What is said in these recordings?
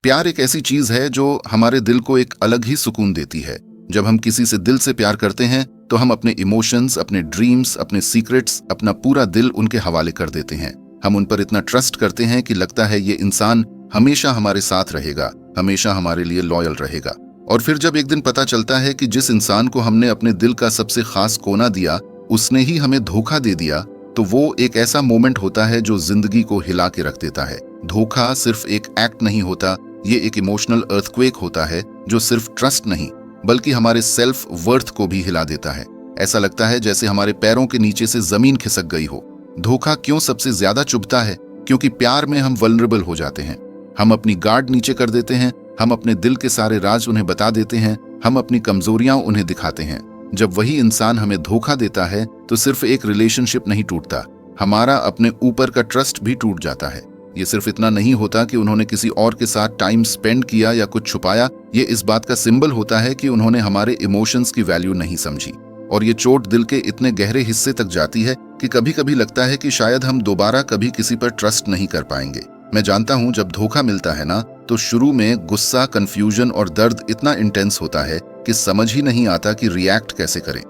प्यार एक ऐसी चीज है जो हमारे दिल को एक अलग ही सुकून देती है। जब हम किसी से दिल से प्यार करते हैं तो हम अपने इमोशंस, अपने ड्रीम्स, अपने सीक्रेट्स, अपना पूरा दिल उनके हवाले कर देते हैं। हम उन पर इतना ट्रस्ट करते हैं कि लगता है ये इंसान हमेशा हमारे साथ रहेगा, हमेशा हमारे लिए लॉयल रहेगा। और फिर जब एक दिन पता चलता है कि जिस इंसान को हमने अपने दिल का सबसे खास कोना दिया उसने ही हमें धोखा दे दिया, तो वो एक ऐसा मोमेंट होता है जो जिंदगी को हिला के रख देता है। धोखा सिर्फ एक एक्ट नहीं होता, ये एक इमोशनल अर्थक्वेक होता है जो सिर्फ ट्रस्ट नहीं बल्कि हमारे सेल्फ वर्थ को भी हिला देता है। ऐसा लगता है जैसे हमारे पैरों के नीचे से जमीन खिसक गई हो। धोखा क्यों सबसे ज्यादा चुभता है? क्योंकि प्यार में हम वल्नरेबल हो जाते हैं। हम अपनी गार्ड नीचे कर देते हैं, हम अपने दिल के सारे राज उन्हें बता देते हैं, हम अपनी कमजोरियां उन्हें दिखाते हैं। जब वही इंसान हमें धोखा देता है तो सिर्फ एक रिलेशनशिप नहीं टूटता, हमारा अपने ऊपर का ट्रस्ट भी टूट जाता है। ये सिर्फ इतना नहीं होता कि उन्होंने किसी और के साथ टाइम स्पेंड किया या कुछ छुपाया, ये इस बात का सिंबल होता है कि उन्होंने हमारे इमोशंस की वैल्यू नहीं समझी। और ये चोट दिल के इतने गहरे हिस्से तक जाती है कि कभी कभी लगता है कि शायद हम दोबारा कभी किसी पर ट्रस्ट नहीं कर पाएंगे। मैं जानता हूं जब धोखा मिलता है ना तो शुरू में गुस्सा, कंफ्यूजन और दर्द इतना इंटेंस होता है कि समझ ही नहीं आता कि रिएक्ट कैसे करें।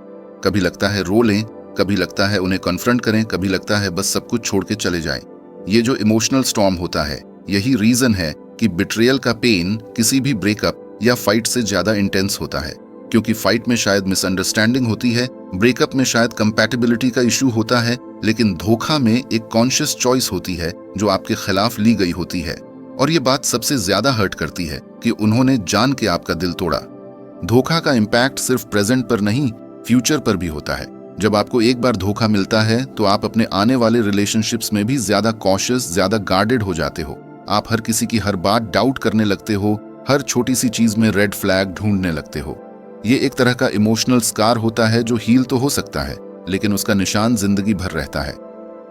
कभी लगता है रो लें, कभी लगता है उन्हें कन्फ्रंट करें, कभी लगता है बस सब कुछ छोड़ के चले जाएं। ये जो इमोशनल स्टॉर्म होता है, यही रीजन है कि बिट्रियल का पेन किसी भी ब्रेकअप या फाइट से ज्यादा इंटेंस होता है। क्योंकि फाइट में शायद मिसअंडरस्टैंडिंग होती है, ब्रेकअप में शायद कंपैटिबिलिटी का इशू होता है, लेकिन धोखा में एक कॉन्शियस चॉइस होती है जो आपके खिलाफ ली गई होती है। और ये बात सबसे ज्यादा हर्ट करती है कि उन्होंने जान के आपका दिल तोड़ा। धोखा का इम्पैक्ट सिर्फ प्रेजेंट पर नहीं, फ्यूचर पर भी होता है। जब आपको एक बार धोखा मिलता है तो आप अपने आने वाले रिलेशनशिप्स में भी ज्यादा कॉशियस, ज्यादा गार्डेड हो जाते हो। आप हर किसी की हर बात डाउट करने लगते हो, हर छोटी सी चीज में रेड फ्लैग ढूंढने लगते हो। ये एक तरह का इमोशनल स्कार होता है जो हील तो हो सकता है, लेकिन उसका निशान जिंदगी भर रहता है।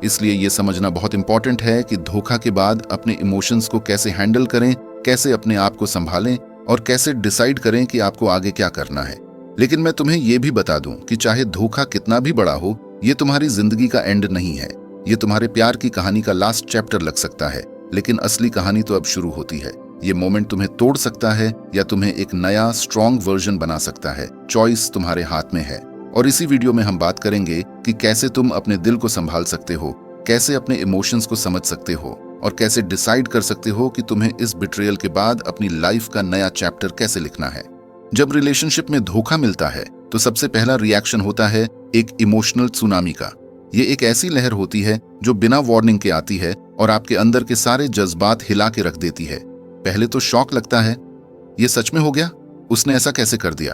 इसलिए ये समझना बहुत इंपॉर्टेंट है कि धोखा के बाद अपने इमोशंस को कैसे हैंडल करें, कैसे अपने आप को संभालें और कैसे डिसाइड करें कि आपको आगे क्या करना है। लेकिन मैं तुम्हें यह भी बता दूं कि चाहे धोखा कितना भी बड़ा हो, ये तुम्हारी जिंदगी का एंड नहीं है। ये तुम्हारे प्यार की कहानी का लास्ट चैप्टर लग सकता है, लेकिन असली कहानी तो अब शुरू होती है। ये मोमेंट तुम्हें तोड़ सकता है या तुम्हें एक नया स्ट्रॉन्ग वर्जन बना सकता है। चॉइस तुम्हारे हाथ में है। और इसी वीडियो में हम बात करेंगे कि कैसे तुम अपने दिल को संभाल सकते हो, कैसे अपने इमोशंस को समझ सकते हो और कैसे डिसाइड कर सकते हो कि तुम्हें इस बिट्रेयल के बाद अपनी लाइफ का नया चैप्टर कैसे लिखना है। जब रिलेशनशिप में धोखा मिलता है तो सबसे पहला रिएक्शन होता है एक इमोशनल सुनामी का। ये एक ऐसी लहर होती है जो बिना वार्निंग के आती है और आपके अंदर के सारे जज्बात हिला के रख देती है। पहले तो शॉक लगता है, ये सच में हो गया, उसने ऐसा कैसे कर दिया।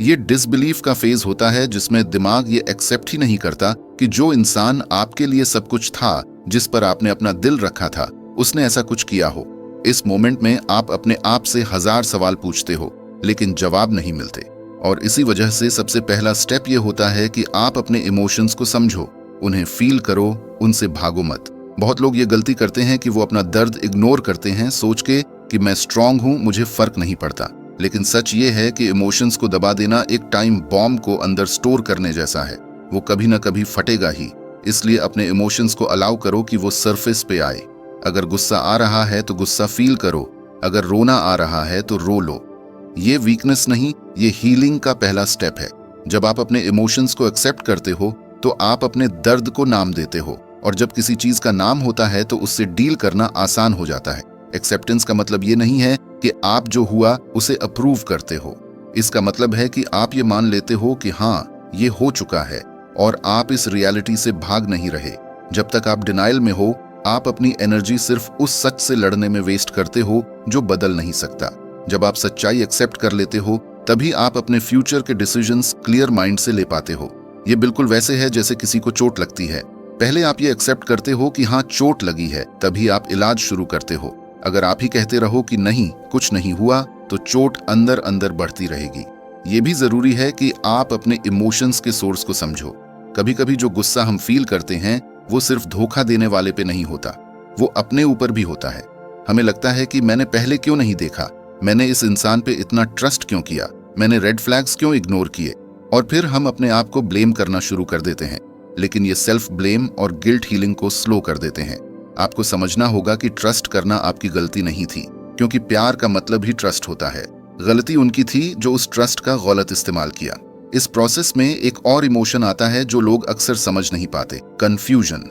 ये डिसबिलीफ का फेज होता है जिसमें दिमाग ये एक्सेप्ट ही नहीं करता कि जो इंसान आपके लिए सब कुछ था, जिस पर आपने अपना दिल रखा था, उसने ऐसा कुछ किया हो। इस मोमेंट में आप अपने आप से 1000 सवाल पूछते हो लेकिन जवाब नहीं मिलते। और इसी वजह से सबसे पहला स्टेप ये होता है कि आप अपने इमोशंस को समझो, उन्हें फील करो, उनसे भागो मत। बहुत लोग ये गलती करते हैं कि वो अपना दर्द इग्नोर करते हैं सोच के कि मैं स्ट्रांग हूं, मुझे फर्क नहीं पड़ता। लेकिन सच ये है कि इमोशंस को दबा देना एक टाइम बॉम्ब को अंदर स्टोर करने जैसा है। वो कभी ना कभी फटेगा ही। इसलिए अपने इमोशंस को अलाउ करो कि वो सरफेस पे आए। अगर गुस्सा आ रहा है तो गुस्सा फील करो, अगर रोना आ रहा है तो रो लो। ये वीकनेस नहीं, ये हीलिंग का पहला स्टेप है। जब आप अपने इमोशंस को एक्सेप्ट करते हो तो आप अपने दर्द को नाम देते हो, और जब किसी चीज का नाम होता है तो उससे डील करना आसान हो जाता है। एक्सेप्टेंस का मतलब ये नहीं है कि आप जो हुआ उसे अप्रूव करते हो। इसका मतलब है कि आप ये मान लेते हो कि हाँ, ये हो चुका है और आप इस रियलिटी से भाग नहीं रहे। जब तक आप डिनाइल में हो, आप अपनी एनर्जी सिर्फ उस सच से लड़ने में वेस्ट करते हो जो बदल नहीं सकता। जब आप सच्चाई एक्सेप्ट कर लेते हो तभी आप अपने फ्यूचर के डिसीजंस क्लियर माइंड से ले पाते हो। ये बिल्कुल वैसे है जैसे किसी को चोट लगती है। पहले आप ये एक्सेप्ट करते हो कि हाँ, चोट लगी है, तभी आप इलाज शुरू करते हो। अगर आप ही कहते रहो कि नहीं, कुछ नहीं हुआ, तो चोट अंदर अंदर बढ़ती रहेगी। ये भी जरूरी है कि आप अपने इमोशंस के सोर्स को समझो। कभी कभी जो गुस्सा हम फील करते हैं वो सिर्फ धोखा देने वाले पे नहीं होता, वो अपने ऊपर भी होता है। हमें लगता है कि मैंने पहले क्यों नहीं देखा, मैंने इस इंसान पे इतना ट्रस्ट क्यों किया, मैंने रेड फ्लैग्स क्यों इग्नोर किए, और फिर हम अपने आप को ब्लेम करना शुरू कर देते हैं। लेकिन ये सेल्फ ब्लेम और गिल्ट हीलिंग को स्लो कर देते हैं। आपको समझना होगा कि ट्रस्ट करना आपकी गलती नहीं थी, क्योंकि प्यार का मतलब ही ट्रस्ट होता है। गलती उनकी थी जो उस ट्रस्ट का गलत इस्तेमाल किया। इस प्रोसेस में एक और इमोशन आता है जो लोग अक्सर समझ नहीं पाते, कंफ्यूजन।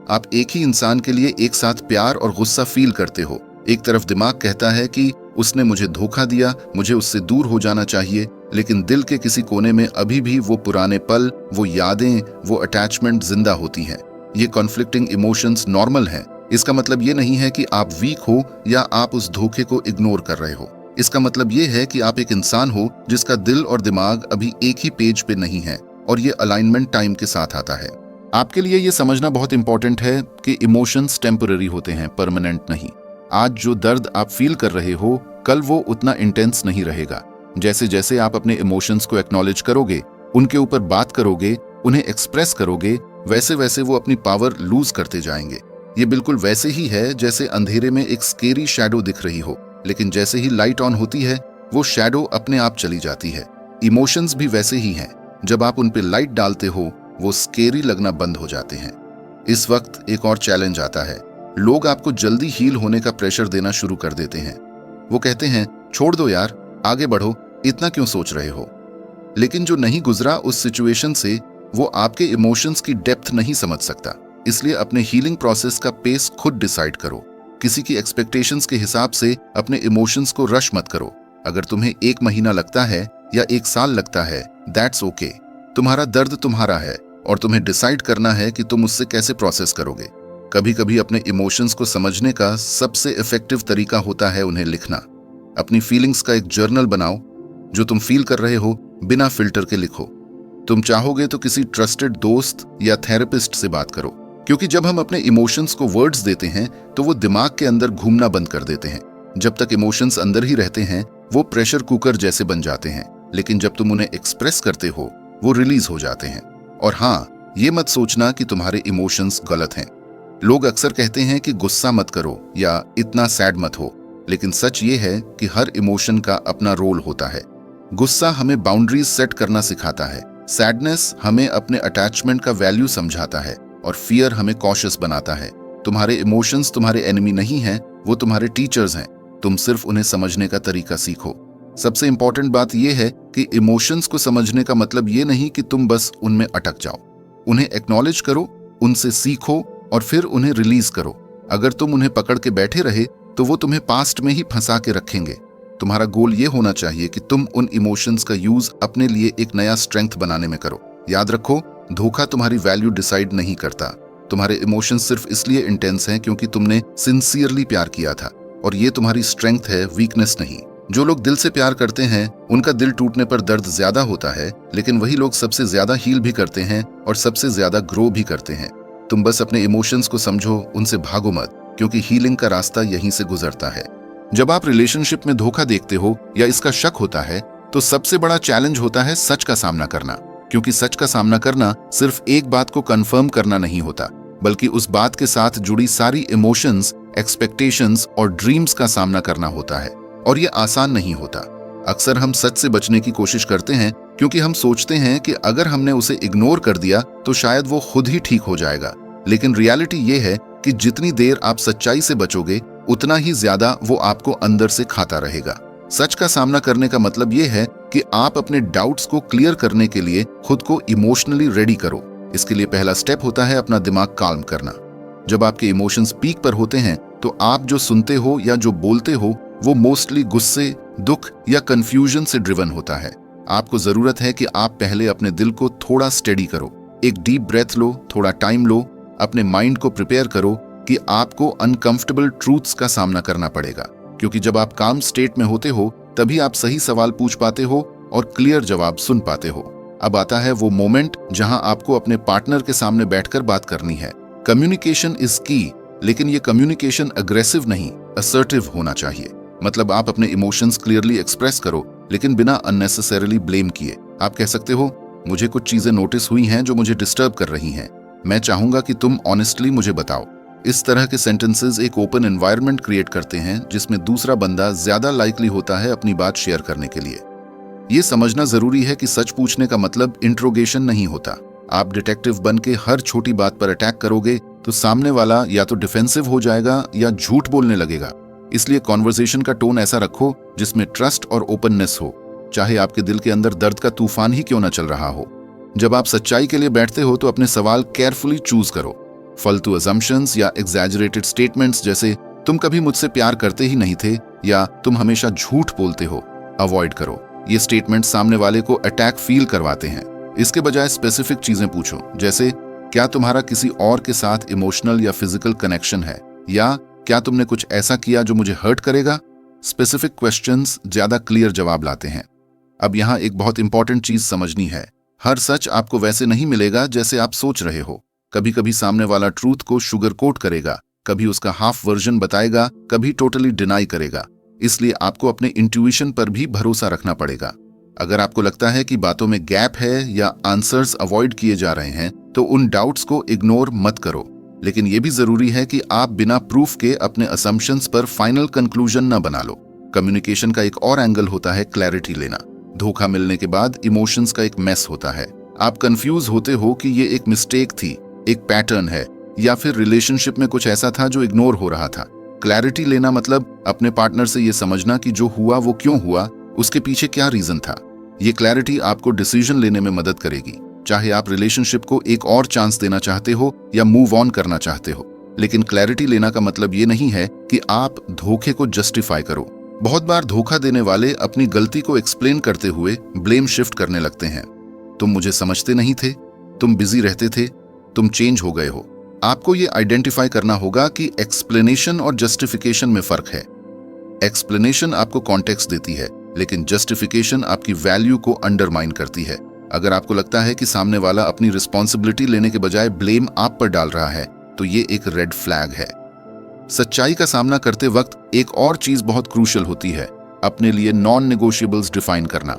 आप एक ही इंसान के लिए एक साथ प्यार और गुस्सा फील करते हो। एक तरफ दिमाग कहता है कि उसने मुझे धोखा दिया, मुझे उससे दूर हो जाना चाहिए, लेकिन दिल के किसी कोने में अभी भी वो पुराने पल, वो यादें, वो अटैचमेंट जिंदा होती हैं। ये कॉन्फ्लिक्टिंग इमोशंस नॉर्मल हैं। इसका मतलब ये नहीं है कि आप वीक हो या आप उस धोखे को इग्नोर कर रहे हो। इसका मतलब ये है कि आप एक इंसान हो जिसका दिल और दिमाग अभी एक ही पेज पे नहीं है, और ये अलाइनमेंट टाइम के साथ आता है। आपके लिए ये समझना बहुत इंपॉर्टेंट है कि इमोशंस टेम्पररी होते हैं, परमानेंट नहीं। आज जो दर्द आप फील कर रहे हो, कल वो उतना इंटेंस नहीं रहेगा। जैसे जैसे आप अपने इमोशंस को एक्नॉलेज करोगे, उनके ऊपर बात करोगे, उन्हें एक्सप्रेस करोगे, वैसे वैसे वो अपनी पावर लूज करते जाएंगे। ये बिल्कुल वैसे ही है जैसे अंधेरे में एक स्केरी शैडो दिख रही हो, लेकिन जैसे ही लाइट ऑन होती है वो शैडो अपने आप चली जाती है। इमोशंस भी वैसे ही हैं। जब आप उन पे लाइट डालते हो, वो स्केरी लगना बंद हो जाते हैं। इस वक्त एक और चैलेंज आता है। लोग आपको जल्दी हील होने का प्रेशर देना शुरू कर देते हैं। वो कहते हैं, छोड़ दो यार, आगे बढ़ो, इतना क्यों सोच रहे हो। लेकिन जो नहीं गुजरा उस सिचुएशन से, वो आपके इमोशंस की डेप्थ नहीं समझ सकता। इसलिए अपने हीलिंग प्रोसेस का पेस खुद डिसाइड करो। किसी की एक्सपेक्टेशंस के हिसाब से अपने इमोशंस को रश मत करो। अगर तुम्हें 1 महीना लगता है या 1 साल लगता है, दैट्स ओके। तुम्हारा दर्द तुम्हारा है और तुम्हें डिसाइड करना है कि तुम उससे कैसे प्रोसेस करोगे। कभी कभी अपने इमोशंस को समझने का सबसे इफेक्टिव तरीका होता है उन्हें लिखना। अपनी फीलिंग्स का एक जर्नल बनाओ। जो तुम फील कर रहे हो बिना फिल्टर के लिखो। तुम चाहोगे तो किसी ट्रस्टेड दोस्त या थेरेपिस्ट से बात करो, क्योंकि जब हम अपने इमोशंस को वर्ड्स देते हैं तो वो दिमाग के अंदर घूमना बंद कर देते हैं। जब तक इमोशंस अंदर ही रहते हैं वो प्रेशर कुकर जैसे बन जाते हैं, लेकिन जब तुम उन्हें एक्सप्रेस करते हो वो रिलीज हो जाते हैं। और हाँ, ये मत सोचना कि तुम्हारे इमोशंस गलत हैं। लोग अक्सर कहते हैं कि गुस्सा मत करो या इतना सैड मत हो, लेकिन सच ये है कि हर इमोशन का अपना रोल होता है। गुस्सा हमें बाउंड्रीज सेट करना सिखाता है, सैडनेस हमें अपने अटैचमेंट का वैल्यू समझाता है, और फियर हमें कॉशियस बनाता है। तुम्हारे इमोशंस तुम्हारे एनिमी नहीं हैं, वो तुम्हारे टीचर्स हैं। तुम सिर्फ उन्हें समझने का तरीका सीखो। सबसे इंपॉर्टेंट बात यह है कि इमोशंस को समझने का मतलब ये नहीं कि तुम बस उनमें अटक जाओ। उन्हें एक्नॉलेज करो, उनसे सीखो और फिर उन्हें रिलीज करो। अगर तुम उन्हें पकड़ के बैठे रहे तो वो तुम्हें पास्ट में ही फंसा के रखेंगे। तुम्हारा गोल ये होना चाहिए कि तुम उन इमोशंस का यूज अपने लिए एक नया स्ट्रेंथ बनाने में करो। याद रखो, धोखा तुम्हारी वैल्यू डिसाइड नहीं करता। तुम्हारे इमोशंस सिर्फ इसलिए इंटेंस हैं क्योंकि तुमने सिंसियरली प्यार किया था, और ये तुम्हारी स्ट्रेंथ है, वीकनेस नहीं। जो लोग दिल से प्यार करते हैं उनका दिल टूटने पर दर्द ज्यादा होता है, लेकिन वही लोग सबसे ज्यादा हील भी करते हैं और सबसे ज्यादा ग्रो भी करते हैं। तुम बस अपने इमोशंस को समझो, उनसे भागो मत, क्योंकि हीलिंग का रास्ता यहीं से गुजरता है। जब आप रिलेशनशिप में धोखा देखते हो या इसका शक होता है तो सबसे बड़ा चैलेंज होता है सच का सामना करना, क्योंकि सच का सामना करना सिर्फ एक बात को कंफर्म करना नहीं होता, बल्कि उस बात के साथ जुड़ी सारी इमोशंस, एक्सपेक्टेशंस और ड्रीम्स का सामना करना होता है। और ये आसान नहीं होता। अक्सर हम सच से बचने की कोशिश करते हैं क्योंकि हम सोचते हैं कि अगर हमने उसे इग्नोर कर दिया तो शायद वो खुद ही ठीक हो जाएगा। लेकिन रियलिटी ये है कि जितनी देर आप सच्चाई से बचोगे उतना ही ज्यादा वो आपको अंदर से खाता रहेगा। सच का सामना करने का मतलब ये है कि आप अपने डाउट्स को क्लियर करने के लिए खुद को इमोशनली रेडी करो। इसके लिए पहला स्टेप होता है अपना दिमाग काल्म करना। जब आपके इमोशंस पीक पर होते हैं तो आप जो सुनते हो या जो बोलते हो वो मोस्टली गुस्से, दुख या कंफ्यूजन से ड्रिवन होता है। आपको जरूरत है कि आप पहले अपने दिल को थोड़ा स्टेडी करो। एक डीप ब्रेथ लो, थोड़ा टाइम लो, अपने माइंड को प्रिपेयर करो कि आपको अनकंफर्टेबल ट्रूथ्स का सामना करना पड़ेगा, क्योंकि जब आप काम स्टेट में होते हो तभी आप सही सवाल पूछ पाते हो और क्लियर जवाब सुन पाते हो। अब आता है वो मोमेंट जहां आपको अपने पार्टनर के सामने बैठकर बात करनी है। कम्युनिकेशन इज की, लेकिन ये कम्युनिकेशन अग्रेसिव नहीं, असर्टिव होना चाहिए। मतलब आप अपने इमोशंस क्लियरली एक्सप्रेस करो, लेकिन बिना अननेसेसरीली ब्लेम किए। आप कह सकते हो, मुझे कुछ चीजें नोटिस हुई हैं जो मुझे डिस्टर्ब कर रही हैं। मैं चाहूंगा कि तुम ऑनेस्टली मुझे बताओ। इस तरह के सेंटेंसेस एक ओपन एनवायरनमेंट क्रिएट करते हैं जिसमें दूसरा बंदा ज्यादा लाइकली होता है अपनी बात शेयर करने के लिए। ये समझना जरूरी है कि सच पूछने का मतलब इंट्रोगेशन नहीं होता। आप डिटेक्टिव बन के हर छोटी बात पर अटैक करोगे तो सामने वाला या तो डिफेंसिव हो जाएगा या झूठ बोलने लगेगा। इसलिए कॉन्वर्सेशन का टोन ऐसा रखो जिसमें ट्रस्ट और ओपननेस हो, चाहे आपके दिल के अंदर दर्द का तूफान ही क्यों न चल रहा हो। जब आप सच्चाई के लिए बैठते हो तो अपने सवाल केयरफुली चूज करो। फालतू असम्पशंस या एग्जैजरेटेड स्टेटमेंट्स जैसे तुम कभी मुझसे प्यार करते ही नहीं थे या तुम हमेशा झूठ बोलते हो अवॉइड करो। ये स्टेटमेंट सामने वाले को अटैक फील करवाते हैं। इसके बजाय स्पेसिफिक चीजें पूछो, जैसे क्या तुम्हारा किसी और के साथ इमोशनल या फिजिकल कनेक्शन है, या क्या तुमने कुछ ऐसा किया जो मुझे हर्ट करेगा। स्पेसिफिक क्वेश्चंस ज्यादा क्लियर जवाब लाते हैं। अब यहाँ एक बहुत इंपॉर्टेंट चीज समझनी है, हर सच आपको वैसे नहीं मिलेगा जैसे आप सोच रहे हो। कभी कभी सामने वाला ट्रूथ को शुगर कोट करेगा, कभी उसका हाफ वर्जन बताएगा, कभी टोटली डिनाई करेगा। इसलिए आपको अपने इंट्यूशन पर भी भरोसा रखना पड़ेगा। अगर आपको लगता है कि बातों में गैप है या आंसर्स अवॉइड किए जा रहे हैं तो उन डाउट्स को इग्नोर मत करो। लेकिन यह भी जरूरी है कि आप बिना प्रूफ के अपने असम्पशंस पर फाइनल कंक्लूजन न बना लो। कम्युनिकेशन का एक और एंगल होता है क्लैरिटी लेना। धोखा मिलने के बाद इमोशंस का एक मेस होता है। आप कंफ्यूज होते हो कि ये एक मिस्टेक थी, एक पैटर्न है, या फिर रिलेशनशिप में कुछ ऐसा था जो इग्नोर हो रहा था। क्लैरिटी लेना मतलब अपने पार्टनर से ये समझना कि जो हुआ वो क्यों हुआ, उसके पीछे क्या रीजन था। ये क्लैरिटी आपको डिसीजन लेने में मदद करेगी, चाहे आप रिलेशनशिप को एक और चांस देना चाहते हो या मूव ऑन करना चाहते हो। लेकिन क्लैरिटी लेना का मतलब ये नहीं है कि आप धोखे को जस्टिफाई करो। बहुत बार धोखा देने वाले अपनी गलती को एक्सप्लेन करते हुए ब्लेम शिफ्ट करने लगते हैं। तुम मुझे समझते नहीं थे, तुम बिजी रहते थे, तुम चेंज हो गए हो। आपको ये आइडेंटिफाई करना होगा कि एक्सप्लेनेशन और जस्टिफिकेशन में फर्क है। एक्सप्लेनेशन आपको कॉन्टेक्स्ट देती है, लेकिन जस्टिफिकेशन आपकी वैल्यू को अंडरमाइन करती है। अगर आपको लगता है कि सामने वाला अपनी रिस्पॉन्सिबिलिटी लेने के बजाय ब्लेम आप पर डाल रहा है तो ये एक रेड फ्लैग है। सच्चाई का सामना करते वक्त एक और चीज बहुत क्रूशियल होती है, अपने लिए नॉन नेगोशिएबल्स डिफाइन करना।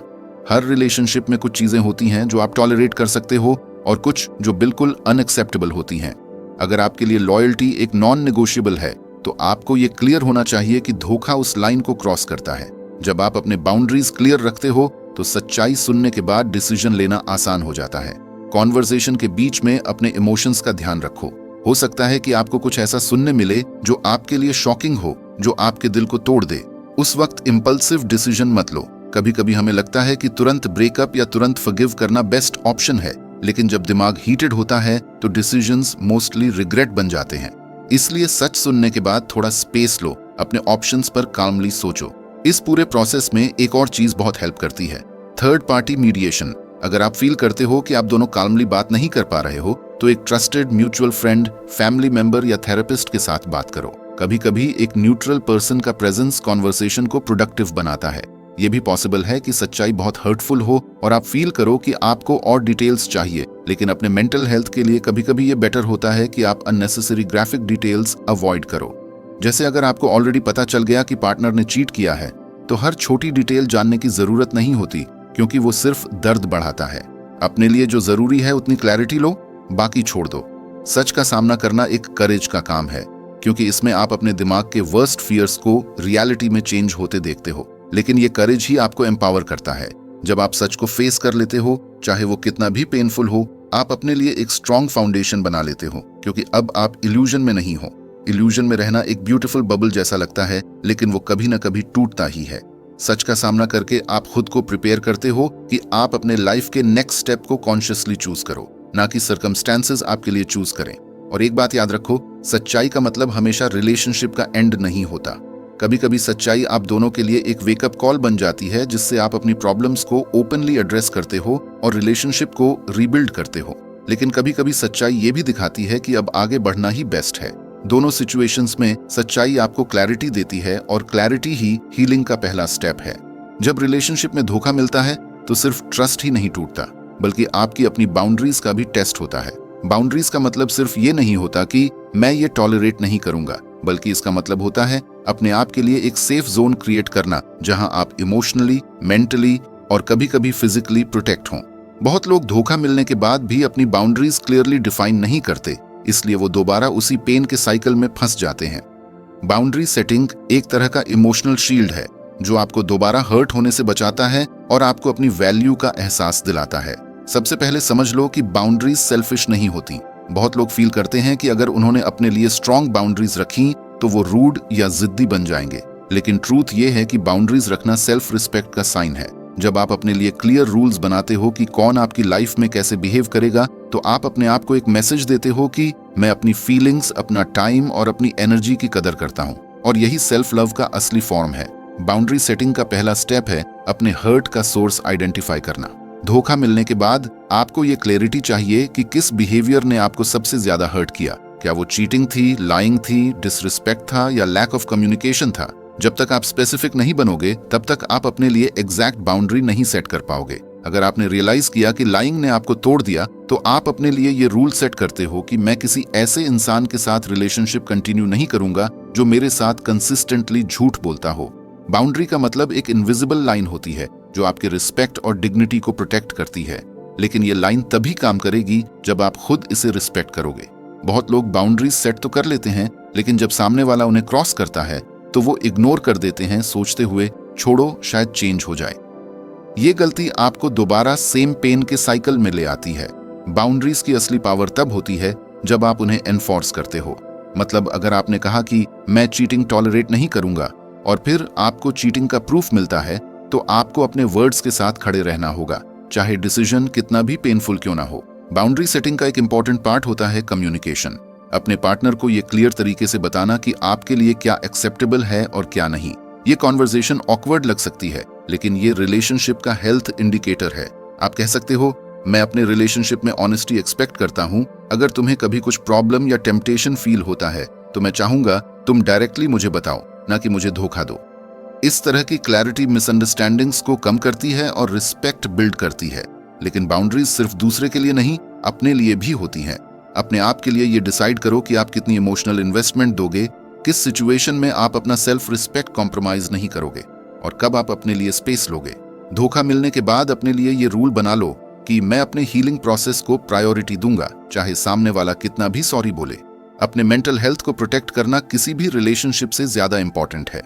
हर रिलेशनशिप में कुछ चीजें होती हैं जो आप टॉलरेट कर सकते हो और कुछ जो बिल्कुल अनएक्सेप्टेबल होती हैं। अगर आपके लिए लॉयल्टी एक नॉन नेगोशिएबल है तो आपको ये क्लियर होना चाहिए कि धोखा उस लाइन को क्रॉस करता है। जब आप अपने बाउंड्रीज क्लियर रखते हो तो सच्चाई सुनने के बाद डिसीजन लेना आसान हो जाता है। कॉन्वर्सेशन के बीच में अपने इमोशंस का ध्यान रखो। हो सकता है कि आपको कुछ ऐसा सुनने मिले जो आपके लिए शॉकिंग हो, जो आपके दिल को तोड़ दे। उस वक्त इम्पल्सिव डिसीजन मत लो। कभी कभी हमें लगता है कि तुरंत ब्रेकअप या तुरंत फॉरगिव करना बेस्ट ऑप्शन है, लेकिन जब दिमाग हीटेड होता है तो डिसीजंस मोस्टली रिग्रेट बन जाते हैं। इसलिए सच सुनने के बाद थोड़ा स्पेस लो, अपने ऑप्शंस पर काल्मली सोचो। इस पूरे प्रोसेस में एक और चीज बहुत हेल्प करती है, थर्ड पार्टी मीडिएशन। अगर आप फील करते हो कि आप दोनों काल्मली बात नहीं कर पा रहे हो तो एक trusted mutual friend, family member या थेरेपिस्ट के साथ बात करो। कभी कभी एक न्यूट्रल पर्सन का प्रेजेंस कॉन्वर्सेशन को प्रोडक्टिव बनाता है। यह भी पॉसिबल है कि सच्चाई बहुत हर्टफुल हो और आप फील करो कि आपको और डिटेल्स चाहिए, लेकिन अपने मेंटल हेल्थ के लिए कभी कभी ये बेटर होता है कि आप अननेसेसरी ग्राफिक डिटेल्स अवॉइड करो। जैसे अगर आपको ऑलरेडी पता चल गया कि पार्टनर ने चीट किया है तो हर छोटी डिटेल जानने की जरूरत नहीं होती, क्योंकि वो सिर्फ दर्द बढ़ाता है। अपने लिए जो जरूरी है उतनी क्लैरिटी लो, बाकी छोड़ दो। सच का सामना करना एक करेज का काम है, क्योंकि इसमें आप अपने दिमाग के वर्स्ट फियर्स को रियलिटी में चेंज होते देखते हो। लेकिन ये करेज ही आपको एम्पावर करता है। जब आप सच को फेस कर लेते हो, चाहे वो कितना भी पेनफुल हो, आप अपने लिए एक स्ट्रॉन्ग फाउंडेशन बना लेते हो, क्योंकि अब आप इल्यूजन में नहीं हो। इल्यूजन में रहना एक ब्यूटीफुल बबल जैसा लगता है, लेकिन वो कभी ना कभी टूटता ही है। सच का सामना करके आप खुद को प्रिपेयर करते हो कि आप अपने लाइफ के नेक्स्ट स्टेप को कॉन्शियसली चूज करो, ना कि सर्कमस्टेंसेस आपके लिए चूज करें। और एक बात याद रखो, सच्चाई का मतलब हमेशा रिलेशनशिप का एंड नहीं होता। कभी कभी सच्चाई आप दोनों के लिए एक वेकअप कॉल बन जाती है, जिससे आप अपनी प्रॉब्लम्स को ओपनली एड्रेस करते हो और रिलेशनशिप को रीबिल्ड करते हो। लेकिन कभी कभी सच्चाई ये भी दिखाती है कि अब आगे बढ़ना ही बेस्ट है। दोनों सिचुएशंस में सच्चाई आपको क्लैरिटी देती है और क्लैरिटी ही हीलिंग का पहला स्टेप है। जब रिलेशनशिप में धोखा मिलता है तो सिर्फ ट्रस्ट ही नहीं टूटता, बल्कि आपकी अपनी बाउंड्रीज का भी टेस्ट होता है। बाउंड्रीज का मतलब सिर्फ ये नहीं होता कि मैं ये टॉलरेट नहीं करूंगा, बल्कि इसका मतलब होता है अपने आप के लिए एक सेफ जोन क्रिएट करना, जहां आप इमोशनली, मेंटली और कभी कभी फिजिकली प्रोटेक्ट हों। बहुत लोग धोखा मिलने के बाद भी अपनी बाउंड्रीज क्लियरली डिफाइन नहीं करते, इसलिए वो दोबारा उसी पेन के साइकिल में फंस जाते हैं। बाउंड्री सेटिंग एक तरह का इमोशनल शील्ड है, जो आपको दोबारा हर्ट होने से बचाता है और आपको अपनी वैल्यू का एहसास दिलाता है। सबसे पहले समझ लो कि बाउंड्रीज सेल्फिश नहीं होती। बहुत लोग फील करते हैं कि अगर उन्होंने अपने लिए स्ट्रॉन्ग बाउंड्रीज रखी तो वो रूड या जिद्दी बन जाएंगे। लेकिन ट्रूथ ये है कि बाउंड्रीज रखना सेल्फ रिस्पेक्ट का साइन है। जब आप अपने लिए क्लियर रूल्स बनाते हो कि कौन आपकी लाइफ में कैसे बिहेव करेगा, तो आप अपने आप को एक मैसेज देते हो कि मैं अपनी फीलिंग्स, अपना टाइम और अपनी एनर्जी की कदर करता हूँ। और यही सेल्फ लव का असली फॉर्म है। बाउंड्री सेटिंग का पहला स्टेप है अपने हर्ट का सोर्स आइडेंटिफाई करना। धोखा मिलने के बाद आपको ये क्लैरिटी चाहिए कि किस बिहेवियर ने आपको सबसे ज्यादा हर्ट किया। क्या वो चीटिंग थी, लाइंग थी, डिसरिस्पेक्ट था या लैक ऑफ कम्युनिकेशन था? जब तक आप स्पेसिफिक नहीं बनोगे तब तक आप अपने लिए एग्जैक्ट बाउंड्री नहीं सेट कर पाओगे। अगर आपने रियलाइज किया कि लाइंग ने आपको तोड़ दिया, तो आप अपने लिए ये रूल सेट करते हो कि मैं किसी ऐसे इंसान के साथ रिलेशनशिप कंटिन्यू नहीं करूंगा जो मेरे साथ कंसिस्टेंटली झूठ बोलता हो। बाउंड्री का मतलब एक इनविजिबल लाइन होती है जो आपके रिस्पेक्ट और डिग्निटी को प्रोटेक्ट करती है। लेकिन ये लाइन तभी काम करेगी जब आप खुद इसे रिस्पेक्ट करोगे। बहुत लोग बाउंड्रीज सेट तो कर लेते हैं, लेकिन जब सामने वाला उन्हें क्रॉस करता है तो वो इग्नोर कर देते हैं, सोचते हुए छोड़ो शायद चेंज हो जाए। ये गलती आपको दोबारा सेम पेन के साइकिल में ले आती है। बाउंड्रीज की असली पावर तब होती है जब आप उन्हें एनफोर्स करते हो। मतलब अगर आपने कहा कि मैं चीटिंग टॉलरेट नहीं करूंगा और फिर आपको चीटिंग का प्रूफ मिलता है, तो आपको अपने वर्ड्स के साथ खड़े रहना होगा, चाहे डिसीजन कितना भी पेनफुल क्यों ना हो। बाउंड्री सेटिंग का एक इंपॉर्टेंट पार्ट होता है कम्युनिकेशन। अपने पार्टनर को ये क्लियर तरीके से बताना कि आपके लिए क्या एक्सेप्टेबल है और क्या नहीं। ये कॉन्वर्सेशन ऑकवर्ड लग सकती है, लेकिन ये रिलेशनशिप का हेल्थ इंडिकेटर है। आप कह सकते हो, मैं अपने रिलेशनशिप में ऑनेस्टी एक्सपेक्ट करता हूँ। अगर तुम्हें कभी कुछ प्रॉब्लम या टेम्पटेशन फील होता है तो मैं चाहूंगा तुम डायरेक्टली मुझे बताओ, ना कि मुझे धोखा दो। इस तरह की क्लैरिटी मिसअंडरस्टैंडिंग्स को कम करती है और रिस्पेक्ट बिल्ड करती है। लेकिन बाउंड्रीज सिर्फ दूसरे के लिए नहीं, अपने लिए भी होती हैं। अपने आप के लिए ये डिसाइड करो कि आप कितनी इमोशनल इन्वेस्टमेंट दोगे, किस सिचुएशन में आप अपना सेल्फ रिस्पेक्ट कॉम्प्रोमाइज नहीं करोगे और कब आप अपने लिए स्पेस लोगे। धोखा मिलने के बाद अपने लिए ये रूल बना लो कि मैं अपने हीलिंग प्रोसेस को प्रायोरिटी दूंगा, चाहे सामने वाला कितना भी सॉरी बोले। अपने मेंटल हेल्थ को प्रोटेक्ट करना किसी भी रिलेशनशिप से ज्यादा इंपॉर्टेंट है।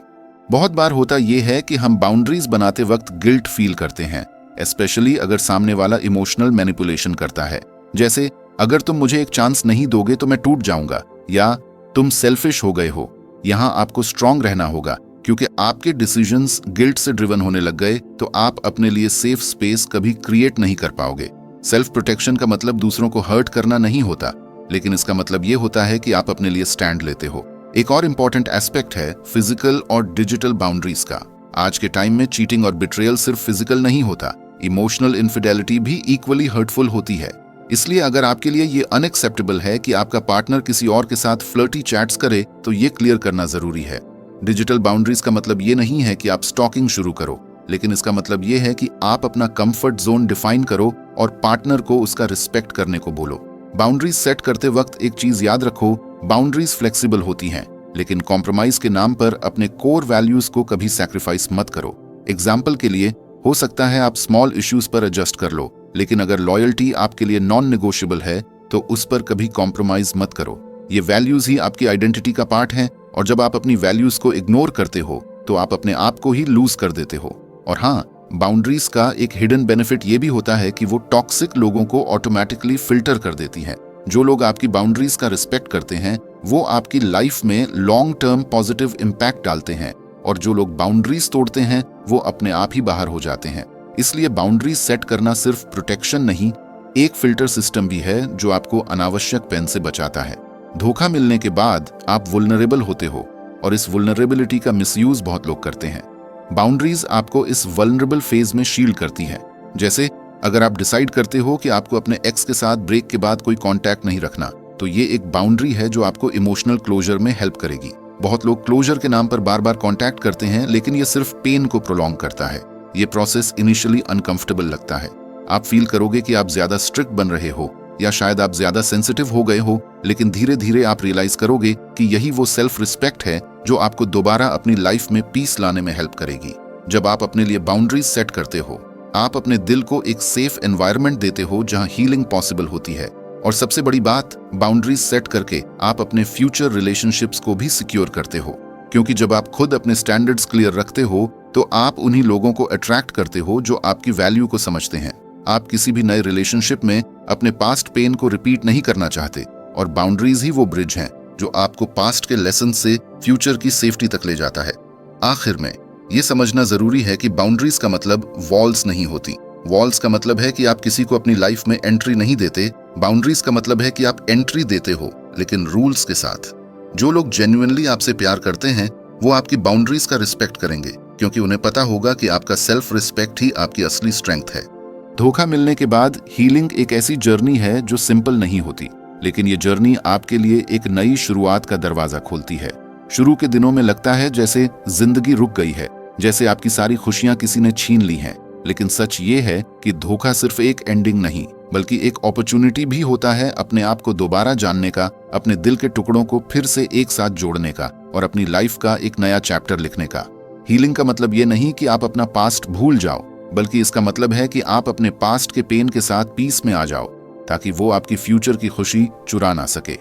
बहुत बार होता यह है कि हम बाउंड्रीज बनाते वक्त गिल्ट फील करते हैं, स्पेशली अगर सामने वाला इमोशनल मैनिपुलेशन करता है। जैसे, अगर तुम मुझे एक चांस नहीं दोगे तो मैं टूट जाऊंगा, या तुम सेल्फिश हो गए हो। यहां आपको स्ट्रांग रहना होगा, क्योंकि आपके डिसीजंस गिल्ट से ड्रिवन होने लग गए तो आप अपने लिए सेफ स्पेस कभी क्रिएट नहीं कर पाओगे। सेल्फ प्रोटेक्शन का मतलब दूसरों को हर्ट करना नहीं होता, लेकिन इसका मतलब यह होता है कि आप अपने लिए स्टैंड लेते हो। एक और इम्पॉर्टेंट एस्पेक्ट है फिजिकल और डिजिटल बाउंड्रीज का। आज के टाइम में चीटिंग और बिट्रेयल सिर्फ फिजिकल नहीं होता, इमोशनल इनफिडेलिटी भी इक्वली हर्टफुल होती है। इसलिए अगर आपके लिए ये अनएक्सेप्टेबल है कि आपका पार्टनर किसी और के साथ फ्लर्टी चैट्स करे, तो ये क्लियर करना जरूरी है। डिजिटल बाउंड्रीज का मतलब ये नहीं है कि आप स्टॉकिंग शुरू करो, लेकिन इसका मतलब ये है कि आप अपना कंफर्ट जोन डिफाइन करो और पार्टनर को उसका रिस्पेक्ट करने को बोलो। बाउंड्रीज सेट करते वक्त एक चीज याद रखो, बाउंड्रीज फ्लेक्सिबल होती हैं, लेकिन कॉम्प्रोमाइज के नाम पर अपने कोर वैल्यूज को कभी सैक्रिफाइस मत करो। एग्जाम्पल के लिए, हो सकता है आप स्मॉल इश्यूज पर एडजस्ट कर लो, लेकिन अगर लॉयल्टी आपके लिए नॉन नेगोशिएबल है तो उस पर कभी कॉम्प्रोमाइज मत करो। ये वैल्यूज ही आपकी आइडेंटिटी का पार्ट हैं, और जब आप अपनी वैल्यूज को इग्नोर करते हो तो आप अपने आप को ही लूज कर देते हो। और हाँ, बाउंड्रीज का एक हिडन बेनिफिट ये भी होता है कि वो टॉक्सिक लोगों को ऑटोमेटिकली फिल्टर कर देती हैं। जो लोग आपकी बाउंड्रीज का रिस्पेक्ट करते हैं वो आपकी लाइफ में लॉन्ग टर्म पॉजिटिव इम्पैक्ट डालते हैं, और जो लोग बाउंड्रीज तोड़ते हैं वो अपने आप ही बाहर हो जाते हैं। इसलिए बाउंड्रीज सेट करना सिर्फ प्रोटेक्शन नहीं, एक फिल्टर सिस्टम भी है जो आपको अनावश्यक पेन से बचाता है। धोखा मिलने के बाद आप वुल्नरेबल होते हो, और इस वुल्नरेबिलिटी का मिसयूज बहुत लोग करते हैं। बाउंड्रीज आपको इस वल्नरेबल फेज में शील्ड करती है। जैसे, अगर आप डिसाइड करते हो कि आपको अपने एक्स के साथ ब्रेक के बाद कोई कांटेक्ट नहीं रखना, तो ये एक बाउंड्री है जो आपको इमोशनल क्लोजर में हेल्प करेगी। बहुत लोग क्लोजर के नाम पर बार बार कांटेक्ट करते हैं, लेकिन ये सिर्फ पेन को प्रोलॉन्ग करता है। ये प्रोसेस इनिशियली अनकंफर्टेबल लगता है। आप फील करोगे कि आप ज्यादा स्ट्रिक्ट बन रहे हो, या शायद आप ज्यादा सेंसिटिव हो गए हो, लेकिन धीरे धीरे आप रियलाइज करोगे कि यही वो सेल्फ रिस्पेक्ट है जो आपको दोबारा अपनी लाइफ में पीस लाने में हेल्प करेगी। जब आप अपने लिए बाउंड्रीज सेट करते हो, आप अपने दिल को एक सेफ एनवायरनमेंट देते हो जहां हीलिंग पॉसिबल होती है। और सबसे बड़ी बात, बाउंड्रीज सेट करके आप अपने फ्यूचर रिलेशनशिप्स को भी सिक्योर करते हो, क्योंकि जब आप खुद अपने स्टैंडर्ड्स क्लियर रखते हो तो आप उन्हीं लोगों को अट्रैक्ट करते हो जो आपकी वैल्यू को समझते हैं। आप किसी भी नए रिलेशनशिप में अपने पास्ट पेन को रिपीट नहीं करना चाहते, और बाउंड्रीज ही वो ब्रिज हैं जो आपको पास्ट के लेसन से फ्यूचर की सेफ्टी तक ले जाता है। आखिर में ये समझना जरूरी है कि बाउंड्रीज का मतलब वॉल्स नहीं होती। वॉल्स का मतलब है कि आप किसी को अपनी लाइफ में एंट्री नहीं देते। बाउंड्रीज का मतलब है कि आप एंट्री देते हो, लेकिन रूल्स के साथ। जो लोग जेन्युइनली आपसे प्यार करते हैं वो आपकी बाउंड्रीज का रिस्पेक्ट करेंगे, क्योंकि उन्हें पता होगा कि आपका सेल्फ रिस्पेक्ट ही आपकी असली स्ट्रेंथ है। धोखा मिलने के बाद हीलिंग एक ऐसी जर्नी है जो सिंपल नहीं होती, लेकिन ये जर्नी आपके लिए एक नई शुरुआत का दरवाजा खोलती है। शुरू के दिनों में लगता है जैसे जिंदगी रुक गई है, जैसे आपकी सारी खुशियां किसी ने छीन ली हैं। लेकिन सच ये है कि धोखा सिर्फ एक एंडिंग नहीं, बल्कि एक अपॉर्चुनिटी भी होता है अपने आप को दोबारा जानने का, अपने दिल के टुकड़ों को फिर से एक साथ जोड़ने का और अपनी लाइफ का एक नया चैप्टर लिखने का। हीलिंग का मतलब ये नहीं कि आप अपना पास्ट भूल जाओ, बल्कि इसका मतलब है कि आप अपने पास्ट के पेन के साथ पीस में आ जाओ, ताकि वो आपकी फ्यूचर की खुशी चुरा ना सके।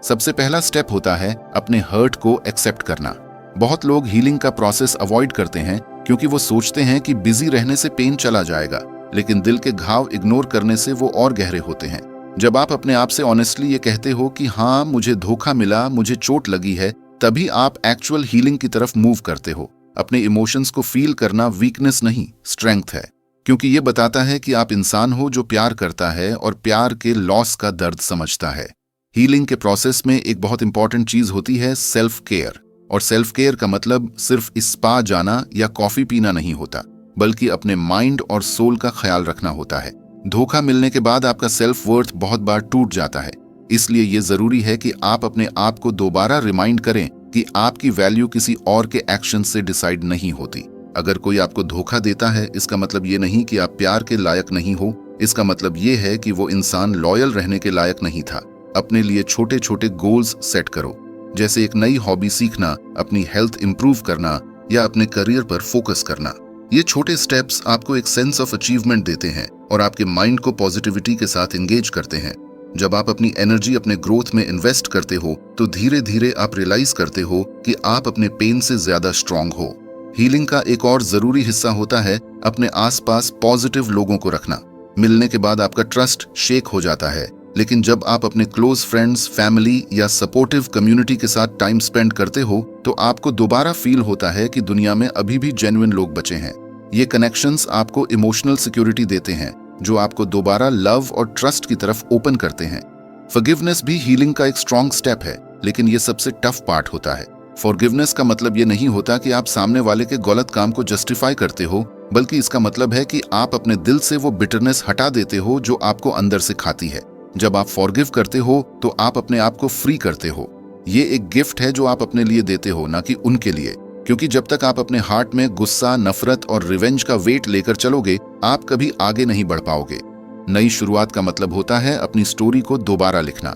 सबसे पहला स्टेप होता है अपने हर्ट को एक्सेप्ट करना। बहुत लोग हीलिंग का प्रोसेस अवॉइड करते हैं क्योंकि वो सोचते हैं कि बिजी रहने से पेन चला जाएगा, लेकिन दिल के घाव इग्नोर करने से वो और गहरे होते हैं। जब आप अपने आप से ऑनेस्टली ये कहते हो कि हाँ, मुझे धोखा मिला, मुझे चोट लगी है, तभी आप एक्चुअल हीलिंग की तरफ मूव करते हो। अपने इमोशंस को फील करना वीकनेस नहीं, स्ट्रेंथ है, क्योंकि ये बताता है कि आप इंसान हो जो प्यार करता है और प्यार के लॉस का दर्द समझता है। हीलिंग के प्रोसेस में एक बहुत इंपॉर्टेंट चीज होती है सेल्फ केयर। और सेल्फ केयर का मतलब सिर्फ स्पा जाना या कॉफी पीना नहीं होता, बल्कि अपने माइंड और सोल का ख्याल रखना होता है। धोखा मिलने के बाद आपका सेल्फ वर्थ बहुत बार टूट जाता है, इसलिए ये जरूरी है कि आप अपने आप को दोबारा रिमाइंड करें कि आपकी वैल्यू किसी और के एक्शन से डिसाइड नहीं होती। अगर कोई आपको धोखा देता है, इसका मतलब ये नहीं कि आप प्यार के लायक नहीं हो, इसका मतलब ये है कि वो इंसान लॉयल रहने के लायक नहीं था। अपने लिए छोटे छोटे गोल्स सेट करो, जैसे एक नई हॉबी सीखना, अपनी हेल्थ इंप्रूव करना या अपने करियर पर फोकस करना। ये छोटे स्टेप्स आपको एक सेंस ऑफ अचीवमेंट देते हैं और आपके माइंड को पॉजिटिविटी के साथ एंगेज करते हैं। जब आप अपनी एनर्जी अपने ग्रोथ में इन्वेस्ट करते हो तो धीरे धीरे आप रियलाइज करते हो कि आप अपने पेन से ज्यादा स्ट्रांग हो। हीलिंग का एक और जरूरी हिस्सा होता है अपने आसपास पॉजिटिव लोगों को रखना। मिलने के बाद आपका ट्रस्ट शेक हो जाता है, लेकिन जब आप अपने क्लोज फ्रेंड्स, फैमिली या सपोर्टिव कम्युनिटी के साथ टाइम स्पेंड करते हो तो आपको दोबारा फील होता है कि दुनिया में अभी भी जेन्युइन लोग बचे हैं। ये कनेक्शंस आपको इमोशनल सिक्योरिटी देते हैं, जो आपको दोबारा लव और ट्रस्ट की तरफ ओपन करते हैं। फॉरगिवनेस भी हीलिंग का एक स्ट्रॉन्ग स्टेप है, लेकिन ये सबसे टफ पार्ट होता है। फॉरगिवनेस का मतलब ये नहीं होता कि आप सामने वाले के गलत काम को जस्टिफाई करते हो, बल्कि इसका मतलब है कि आप अपने दिल से वो बिटरनेस हटा देते हो जो आपको अंदर से खाती है। जब आप फॉरगिव करते हो तो आप अपने आप को फ्री करते हो। ये एक गिफ्ट है जो आप अपने लिए देते हो, ना कि उनके लिए, क्योंकि जब तक आप अपने हार्ट में गुस्सा, नफरत और रिवेंज का वेट लेकर चलोगे, आप कभी आगे नहीं बढ़ पाओगे। नई शुरुआत का मतलब होता है अपनी स्टोरी को दोबारा लिखना।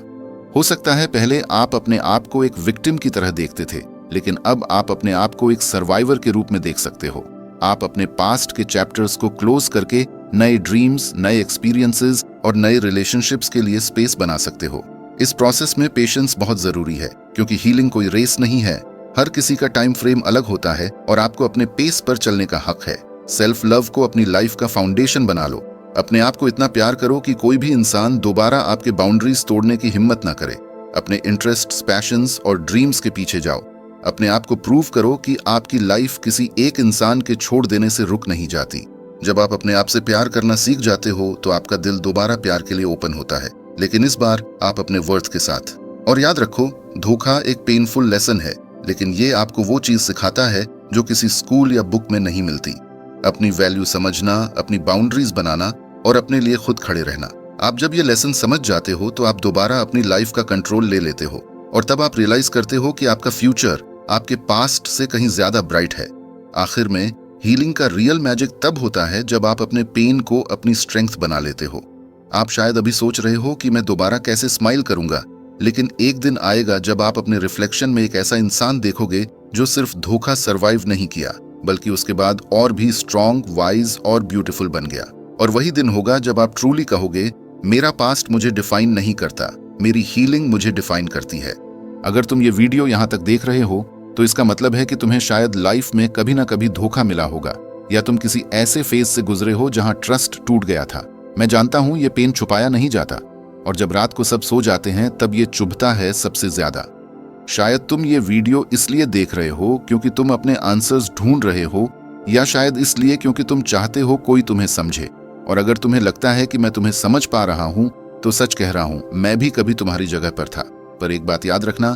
हो सकता है पहले आप अपने आप को एक विक्टिम की तरह देखते थे, लेकिन अब आप अपने आप को एक सर्वाइवर के रूप में देख सकते हो। आप अपने पास्ट के चैप्टर्स को क्लोज करके नए ड्रीम्स, नए एक्सपीरियंसेस और नए रिलेशनशिप्स के लिए स्पेस बना सकते हो। इस प्रोसेस में पेशेंस बहुत जरूरी है, क्योंकि हीलिंग कोई रेस नहीं है। हर किसी का टाइम फ्रेम अलग होता है और आपको अपने पेस पर चलने का हक है। सेल्फ लव को अपनी लाइफ का फाउंडेशन बना लो। अपने आप को इतना प्यार करो कि कोई भी इंसान दोबारा आपके बाउंड्रीज तोड़ने की हिम्मत ना करे। अपने इंटरेस्ट्स, पैशंस और ड्रीम्स के पीछे जाओ। अपने आप को प्रूव करो कि आपकी लाइफ किसी एक इंसान के छोड़ देने से रुक नहीं जाती। जब आप अपने आप से प्यार करना सीख जाते हो तो आपका दिल दोबारा प्यार के लिए ओपन होता है, लेकिन इस बार आप अपने वर्थ के साथ। और याद रखो, धोखा एक पेनफुल लेसन है, लेकिन ये आपको वो चीज सिखाता है जो किसी स्कूल या बुक में नहीं मिलती। अपनी वैल्यू समझना, अपनी बाउंड्रीज बनाना और अपने लिए खुद खड़े रहना। आप जब ये लेसन समझ जाते हो तो आप दोबारा अपनी लाइफ का कंट्रोल ले लेते हो, और तब आप रियलाइज करते हो कि आपका फ्यूचर आपके पास्ट से कहीं ज्यादा ब्राइट है। आखिर में हीलिंग का रियल मैजिक तब होता है जब आप अपने पेन को अपनी स्ट्रेंथ बना लेते हो। आप शायद अभी सोच रहे हो कि मैं दोबारा कैसे स्माइल करूंगा, लेकिन एक दिन आएगा जब आप अपने रिफ्लेक्शन में एक ऐसा इंसान देखोगे जो सिर्फ धोखा सरवाइव नहीं किया, बल्कि उसके बाद और भी स्ट्रॉन्ग, वाइज और ब्यूटीफुल बन गया। और वही दिन होगा जब आप ट्रूली कहोगे, मेरा पास्ट मुझे डिफाइन नहीं करता, मेरी हीलिंग मुझे डिफाइन करती है। अगर तुम ये वीडियो यहाँ तक देख रहे हो तो इसका मतलब है कि तुम्हें शायद लाइफ में कभी ना कभी धोखा मिला होगा, या तुम किसी ऐसे फेज से गुजरे हो जहां ट्रस्ट टूट गया था। मैं जानता हूं ये पेन छुपाया नहीं जाता, और जब रात को सब सो जाते हैं तब ये चुभता है सबसे ज्यादा। शायद तुम ये वीडियो इसलिए देख रहे हो क्योंकि तुम अपने आंसर्स ढूंढ रहे हो, या शायद इसलिए क्योंकि तुम चाहते हो कोई तुम्हें समझे। और अगर तुम्हें लगता है कि मैं तुम्हें समझ पा रहा हूं, तो सच कह रहा हूं, मैं भी कभी तुम्हारी जगह पर था। पर एक बात याद रखना,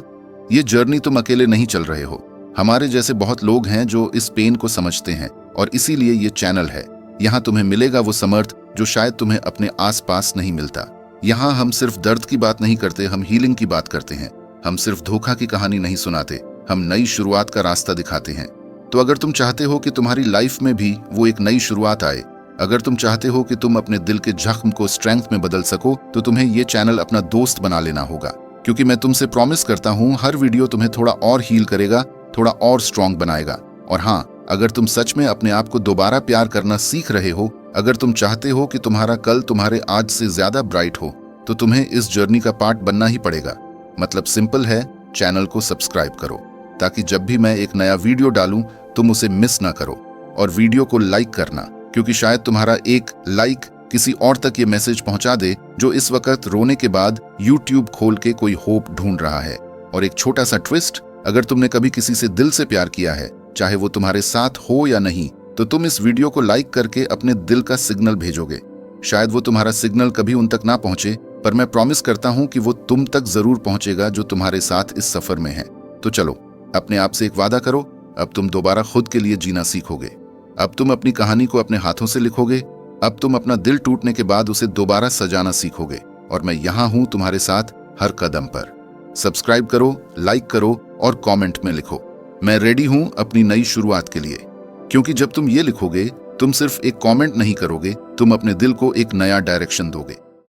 ये जर्नी तुम अकेले नहीं चल रहे हो। हमारे जैसे बहुत लोग हैं जो इस पेन को समझते हैं, और इसीलिए ये चैनल है। यहाँ तुम्हें मिलेगा वो समर्थ जो शायद तुम्हें अपने आसपास नहीं मिलता। यहाँ हम सिर्फ दर्द की बात नहीं करते, हम हीलिंग की बात करते हैं। हम सिर्फ धोखा की कहानी नहीं सुनाते, हम नई शुरुआत का रास्ता दिखाते हैं। तो अगर तुम चाहते हो कि तुम्हारी लाइफ में भी वो एक नई शुरुआत आए, अगर तुम चाहते हो कि तुम अपने दिल के जख्म को स्ट्रेंथ में बदल सको, तो तुम्हें ये चैनल अपना दोस्त बना लेना होगा। क्योंकि मैं तुमसे प्रॉमिस करता हूँ, हर वीडियो तुम्हें थोड़ा और हील करेगा, थोड़ा और स्ट्रांग बनाएगा। और हाँ, अगर तुम सच में अपने आप को दोबारा प्यार करना सीख रहे हो, अगर तुम चाहते हो कि तुम्हारा कल तुम्हारे आज से ज्यादा ब्राइट हो, तो तुम्हें इस जर्नी का पार्ट बनना ही पड़ेगा। मतलब सिंपल है, चैनल को सब्सक्राइब करो ताकि जब भी मैं एक नया वीडियो डालूं तुम उसे मिस ना करो। और वीडियो को लाइक करना, क्योंकि शायद तुम्हारा एक लाइक किसी और तक ये मैसेज पहुंचा दे जो इस वक्त रोने के बाद YouTube खोल के कोई होप ढूंढ रहा है। और एक छोटा सा ट्विस्ट, अगर तुमने कभी किसी से दिल से प्यार किया है, चाहे वो तुम्हारे साथ हो या नहीं, तो तुम इस वीडियो को लाइक करके अपने दिल का सिग्नल भेजोगे। शायद वो तुम्हारा सिग्नल कभी उन तक ना पहुंचे, पर मैं प्रॉमिस करता हूं कि वो तुम तक जरूर पहुंचेगा जो तुम्हारे साथ इस सफर में है। तो चलो, अपने आप से एक वादा करो, अब तुम दोबारा खुद के लिए जीना सीखोगे। अब तुम अपनी कहानी को अपने हाथों से लिखोगे। अब तुम अपना दिल टूटने के बाद उसे दोबारा सजाना सीखोगे। और मैं यहां हूं तुम्हारे साथ हर कदम पर। सब्सक्राइब करो, लाइक करो और कमेंट में लिखो, मैं रेडी हूं अपनी नई शुरुआत के लिए। क्योंकि जब तुम ये लिखोगे, तुम सिर्फ एक कमेंट नहीं करोगे, तुम अपने दिल को एक नया डायरेक्शन दोगे।